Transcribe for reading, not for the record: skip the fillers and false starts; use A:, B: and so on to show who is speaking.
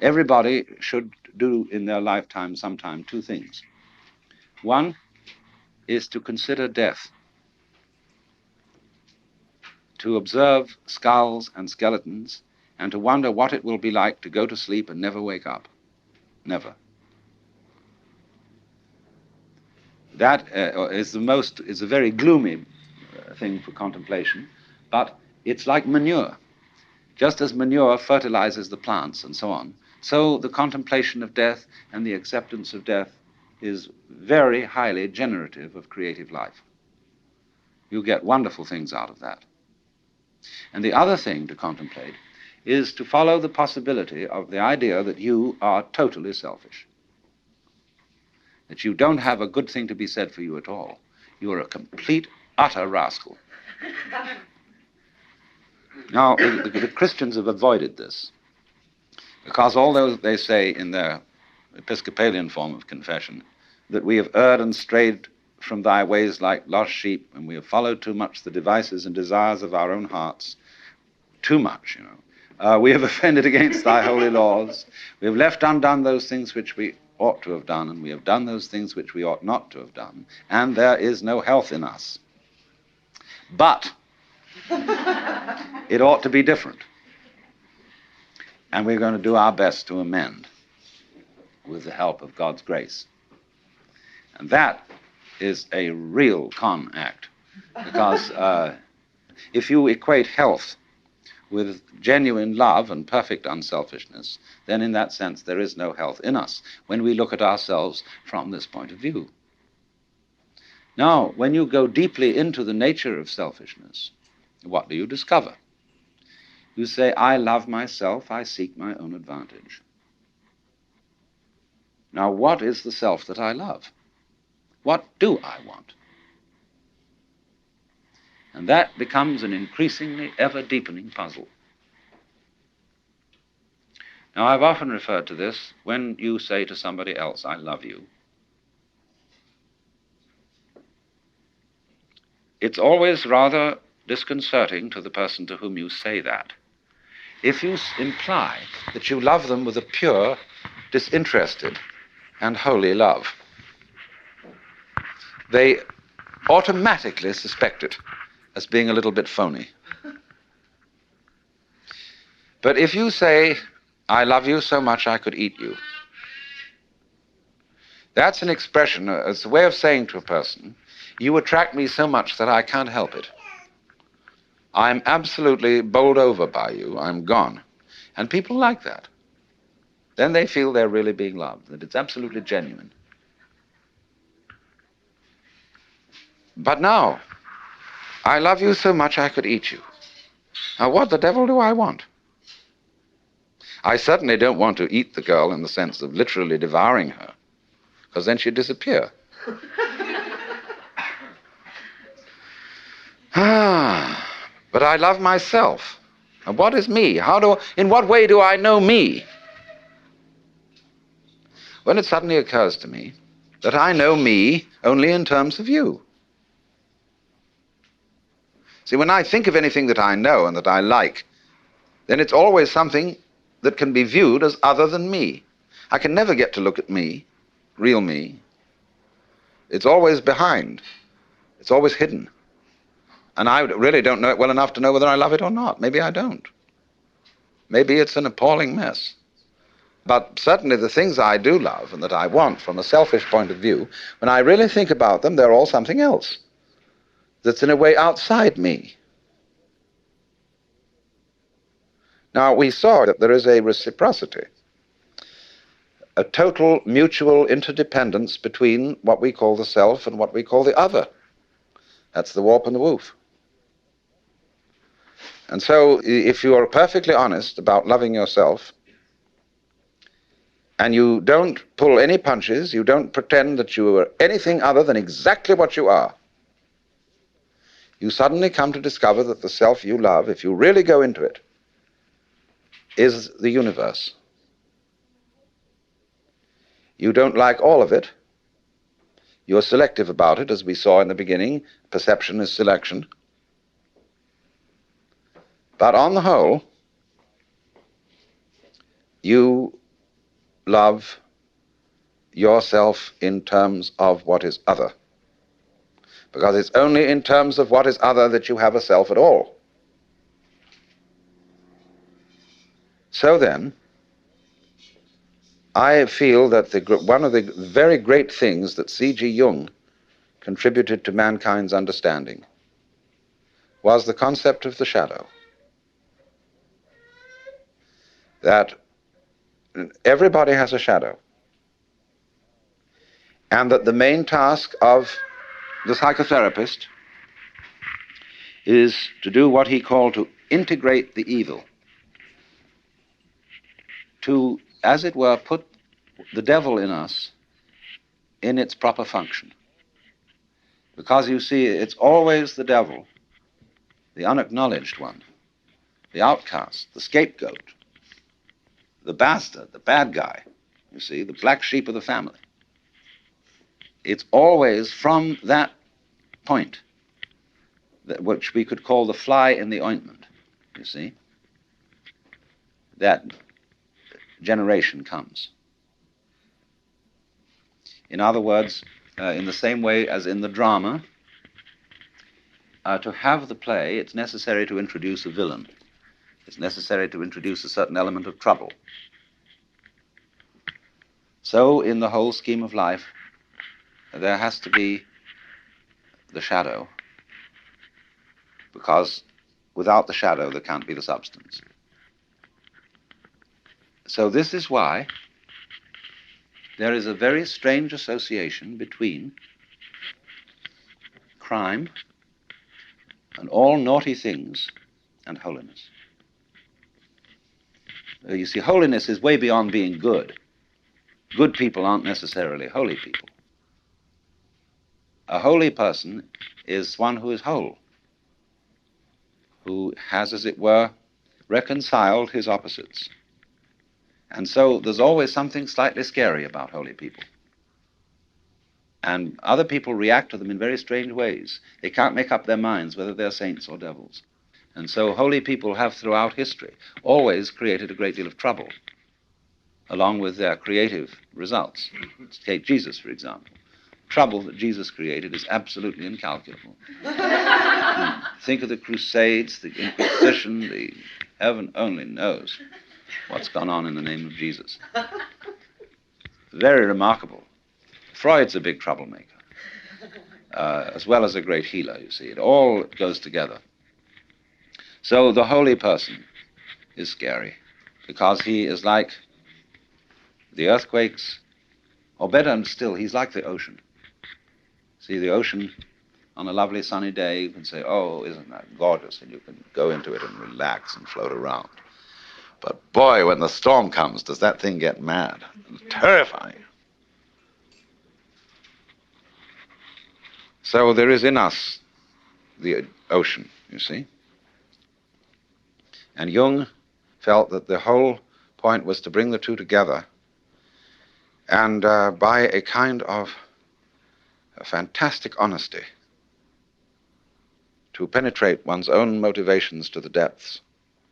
A: Everybody should do in their lifetime sometime two things. One is to consider death, to observe skulls and skeletons, and to wonder what it will be like to go to sleep and never wake up. Never. That is a very gloomy thing for contemplation, but it's like manure. Just as manure fertilizes the plants and so on, so the contemplation of death and the acceptance of death is very highly generative of creative life. You get wonderful things out of that. And the other thing to contemplate is to follow the possibility of the idea that you are totally selfish, that you don't have a good thing to be said for you at all. You are a complete, utter rascal. Now, the Christians have avoided this, because although they say in their Episcopalian form of confession that we have erred and strayed from thy ways like lost sheep, and we have followed too much the devices and desires of our own hearts, too much, we have offended against thy holy laws, we have left undone those things which we ought to have done, and we have done those things which we ought not to have done, and there is no health in us. But it ought to be different. And we're going to do our best to amend with the help of God's grace. And that is a real con act, because if you equate health with genuine love and perfect unselfishness, then in that sense there is no health in us when we look at ourselves from this point of view. Now, when you go deeply into the nature of selfishness, what do you discover? You say, I love myself, I seek my own advantage. Now, what is the self that I love? What do I want? And that becomes an increasingly ever-deepening puzzle. Now, I've often referred to this when you say to somebody else, I love you. It's always rather disconcerting to the person to whom you say that if you imply that you love them with a pure, disinterested, and holy love. They automatically suspect it as being a little bit phony. But if you say, I love you so much I could eat you, that's an expression, it's a way of saying to a person, you attract me so much that I can't help it. I'm absolutely bowled over by you. I'm gone. And people like that. Then they feel they're really being loved, that it's absolutely genuine. But now, I love you so much I could eat you. Now, what the devil do I want? I certainly don't want to eat the girl in the sense of literally devouring her, because then she'd disappear. But I love myself. And what is me? In what way do I know me? When it suddenly occurs to me that I know me only in terms of you. See, when I think of anything that I know and that I like, then it's always something that can be viewed as other than me. I can never get to look at me, real me. It's always behind. It's always hidden. And I really don't know it well enough to know whether I love it or not. Maybe I don't. Maybe it's an appalling mess. But certainly the things I do love and that I want from a selfish point of view, when I really think about them, they're all something else that's in a way outside me. Now, we saw that there is a reciprocity, a total mutual interdependence between what we call the self and what we call the other. That's the warp and the woof. And so if you are perfectly honest about loving yourself, and you don't pull any punches, you don't pretend that you are anything other than exactly what you are, you suddenly come to discover that the self you love, if you really go into it, is the universe. You don't like all of it. You're selective about it, as we saw in the beginning. Perception is selection. But on the whole, you love yourself in terms of what is other, because it's only in terms of what is other that you have a self at all. So then, I feel that one of the very great things that C.G. Jung contributed to mankind's understanding was the concept of the shadow. That everybody has a shadow, and that the main task of the psychotherapist is to do what he called to integrate the evil, to, as it were, put the devil in us in its proper function. Because you see, it's always the devil, the unacknowledged one, the outcast, the scapegoat, the bastard, the bad guy, you see, the black sheep of the family. It's always from that point, which we could call the fly in the ointment, you see, that generation comes. In other words, in the same way as in the drama, to have the play, it's necessary to introduce a villain. It's necessary to introduce a certain element of trouble. So, in the whole scheme of life, there has to be the shadow, because without the shadow there can't be the substance. So this is why there is a very strange association between crime and all naughty things and holiness. You see, holiness is way beyond being good. Good people aren't necessarily holy people. A holy person is one who is whole, who has, as it were, reconciled his opposites. And so there's always something slightly scary about holy people. And other people react to them in very strange ways. They can't make up their minds whether they're saints or devils. And so holy people have throughout history always created a great deal of trouble, along with their creative results. Take Jesus, for example. Trouble that Jesus created is absolutely incalculable. Think of the Crusades, the Inquisition, heaven only knows what's gone on in the name of Jesus. Very remarkable. Freud's a big troublemaker, as well as a great healer, you see. It all goes together. So the holy person is scary, because he is like the earthquakes, or better still, he's like the ocean. See, the ocean, on a lovely sunny day, you can say, oh, isn't that gorgeous? And you can go into it and relax and float around. But boy, when the storm comes, does that thing get mad? Terrifying. So there is in us the ocean, you see. And Jung felt that the whole point was to bring the two together, and by a kind of a fantastic honesty, to penetrate one's own motivations to the depths